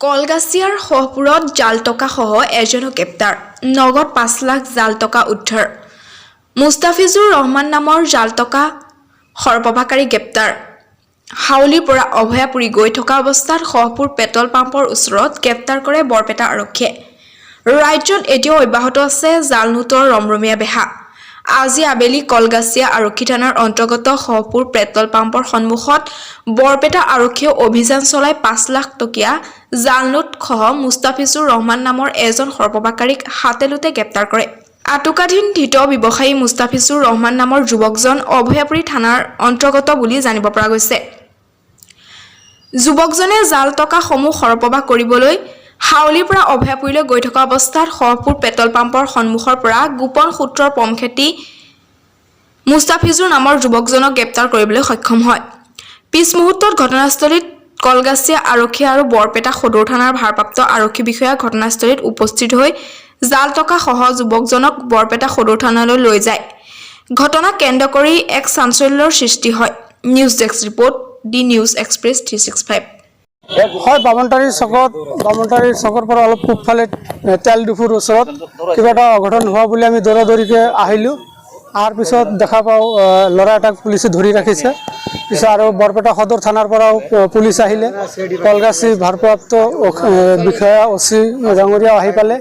কলগাছিয়াৰ শহপুৰত জাল টকা সহ এজনক গ্ৰেপ্তাৰ নগদ ৫ লাখ জাল টকা উদ্ধাৰ মুস্তাফিজুৰ ৰহমান নামৰ জাল টকা সৰবৰাহকাৰী গ্ৰেপ্তাৰ হাউলিৰ পৰা অভয়াপুৰী গৈ থকা অৱস্থাত শহপুৰ পেট্ৰল পাম্পৰ ওচৰত গ্ৰেপ্তাৰ কৰে বৰপেটা আৰক্ষীয়ে ৰাজ্যত এতিয়াও অব্যাহত আছে জাল নোটৰ ৰমৰমীয়া বেহা আজি আবেলি কলগাছিয়া আৰক্ষী থানাৰ অন্তৰ্গত শহপুৰ পেট্ৰল পাম্পৰ সন্মুখত বৰপেটা আৰক্ষীয়ে অভিযান চলাই ৫ লাখ টকীয়া জাল নোট সহ মুস্তাফিজুৰ ৰহমান নামৰ এজন সৰবৰাহকাৰীক হাতেলোতে গ্ৰেপ্তাৰ কৰে আটকাধীন ধৃত ব্যৱসায়ী মুস্তাফিজুৰ ৰহমান নামৰ যুৱকজন অভয়াপুৰী থানাৰ অন্তৰ্গত বুলি জানিব পৰা গৈছে যুৱকজনে জাল টকা সমূহ সৰবৰাহ কৰিবলৈ হাউলিৰ পৰা অভয়াপুৰীলৈ গৈ থকা অৱস্থাত শহপুৰ পেট্ৰল পাম্পৰ সন্মুখৰ পৰা গোপন সূত্ৰৰ পমখেতি মুস্তাফিজুৰ নামৰ যুৱকজনক গ্ৰেপ্তাৰ কৰিবলৈ সক্ষম হয় পিছ মুহূৰ্তত ঘটনাস্থলীত কলগাছিয়া আৰক্ষী আৰু বৰপেটা সদৰ থানাৰ ভাৰপ্ৰাপ্ত আৰক্ষী বিষয়া ঘটনাস্থলীত উপস্থিত হৈ জাল টকা সহ যুৱকজনক বৰপেটা সদৰ থানালৈ লৈ যায় ঘটনা কেন্দ্ৰ কৰি এক চাঞ্চল্যৰ সৃষ্টি হয় news desk report D news express 365 হয় বামনটাৰী চকৰ পৰা অলপ পূবফালে তেল ডিপুৰ ওচৰত কিবা এটা অঘটন হোৱা বুলি আমি দৌৰাদৌৰিকৈ আহিলোঁ অহাৰ পিছত দেখা পাওঁ ল'ৰা এটাক পুলিচে ধৰি ৰাখিছে পিছত আৰু বৰপেটা সদৰ থানাৰ পৰাও পুলিচ আহিলে কলগাছি ভাৰপ্ৰাপ্ত বিষয়া অচি ডাঙৰীয়াও আহি পালে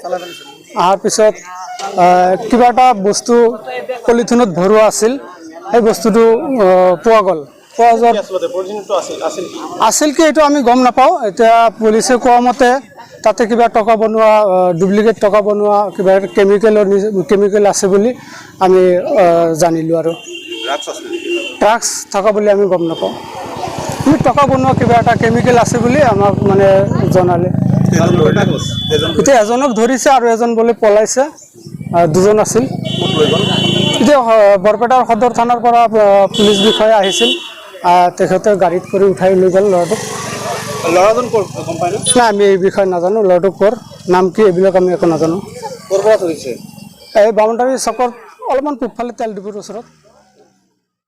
অহাৰ পিছত কিবা এটা বস্তু পলিথিনত ভৰোৱা আছিল সেই বস্তুটো পোৱা গ'ল আছিল কি এইটো আমি গম নাপাওঁ এতিয়া পুলিচে কোৱা মতে তাতে কিবা টকা বনোৱা ডুপ্লিকেট টকা বনোৱা কিবা কেমিকেল আছে বুলি আমি জানিলোঁ আৰু ড্ৰাগছ থকা বুলি আমি গম নাপাওঁ টকা বনোৱা কিবা এটা কেমিকেল আছে বুলি আমাক মানে জনালে এতিয়া এজনক ধৰিছে আৰু এজন বোলে পলাইছে দুজন আছিল এতিয়া বৰপেটাৰ সদৰ থানাৰ পৰা পুলিচ বিষয়া আহিছিল তেখেতে গাড়ীত কৰি উঠাই লৈ গ'ল ল'ৰাজন নাই আমি এই বিষয়ে নাজানো ল'ৰাটো ক'ৰ নাম কি এইবিলাক আমি একো নাজানো এই বামনটাৰী চকত অলপমান পূবফালে তেল ডিপুৰ ওচৰত